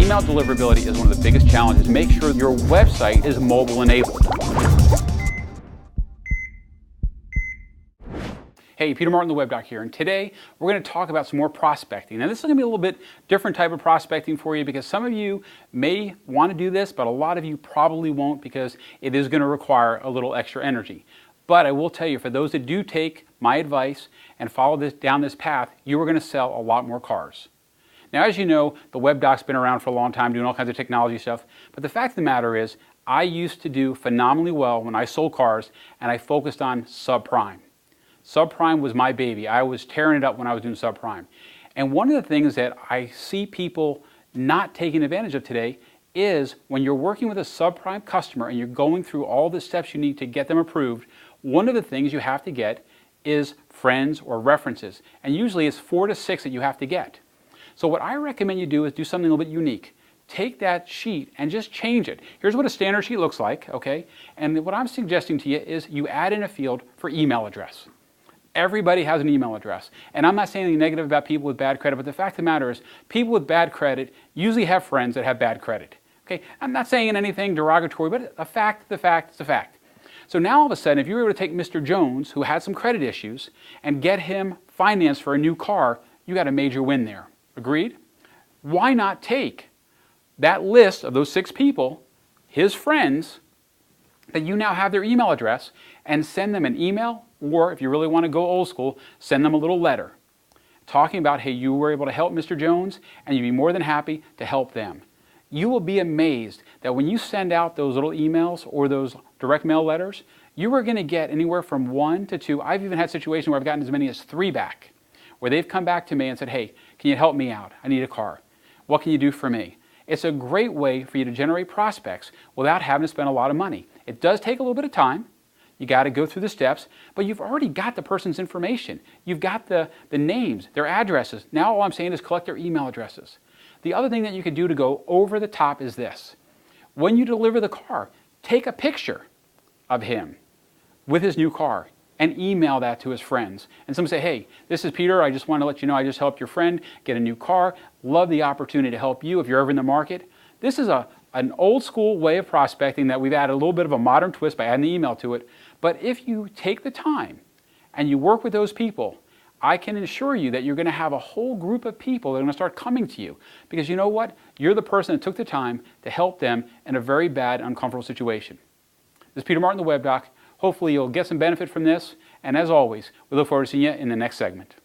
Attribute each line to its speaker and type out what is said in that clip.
Speaker 1: email deliverability is one of the biggest challenges. Make sure your website is mobile enabled. Hey, Peter Martin, the webdoc here, and today we're going to talk about some more prospecting. Now this is going to be a little bit different type of prospecting for you because some of you may want to do this, but a lot of you probably won't because it is going to require a little extra energy. But I will tell you, for those that do take my advice and follow down this path, you are going to sell a lot more cars. Now, as you know, the webdoc's been around for a long time doing all kinds of technology stuff, but the fact of the matter is, I used to do phenomenally well when I sold cars and I focused on subprime. Subprime was my baby. I was tearing it up when I was doing subprime. And one of the things that I see people not taking advantage of today is when you're working with a subprime customer and you're going through all the steps you need to get them approved, one of the things you have to get is friends or references. And usually it's 4 to 6 that you have to get. So what I recommend you do is do something a little bit unique. Take that sheet and just change it. Here's what a standard sheet looks like, okay? And what I'm suggesting to you is you add in a field for email address. Everybody has an email address. And I'm not saying anything negative about people with bad credit, but the fact of the matter is people with bad credit usually have friends that have bad credit. Okay? I'm not saying anything derogatory, but the fact is a fact. So now all of a sudden, if you were able to take Mr. Jones, who had some credit issues, and get him financed for a new car, you got a major win there. Agreed? Why not take that list of those 6 people, his friends, that you now have their email address, and send them an email, or if you really want to go old school, send them a little letter talking about, hey, you were able to help Mr. Jones, and you'd be more than happy to help them. You will be amazed that when you send out those little emails or those direct mail letters, you are going to get anywhere from 1 to 2. I've even had situations where I've gotten as many as 3 back, where they've come back to me and said, hey, can you help me out? I need a car. What can you do for me? It's a great way for you to generate prospects without having to spend a lot of money. It does take a little bit of time. You got to go through the steps, but you've already got the person's information. You've got the names, their addresses. Now all I'm saying is collect their email addresses. The other thing that you can do to go over the top is this. When you deliver the car, take a picture of him with his new car and email that to his friends. And someone say, hey, this is Peter. I just want to let you know I just helped your friend get a new car. Love the opportunity to help you if you're ever in the market. This is an old school way of prospecting that we've added a little bit of a modern twist by adding the email to it. But if you take the time and you work with those people, I can assure you that you're going to have a whole group of people that are going to start coming to you. Because you know what? You're the person that took the time to help them in a very bad, uncomfortable situation. This is Peter Martin, the webdoc. Hopefully you'll get some benefit from this. And as always, we look forward to seeing you in the next segment.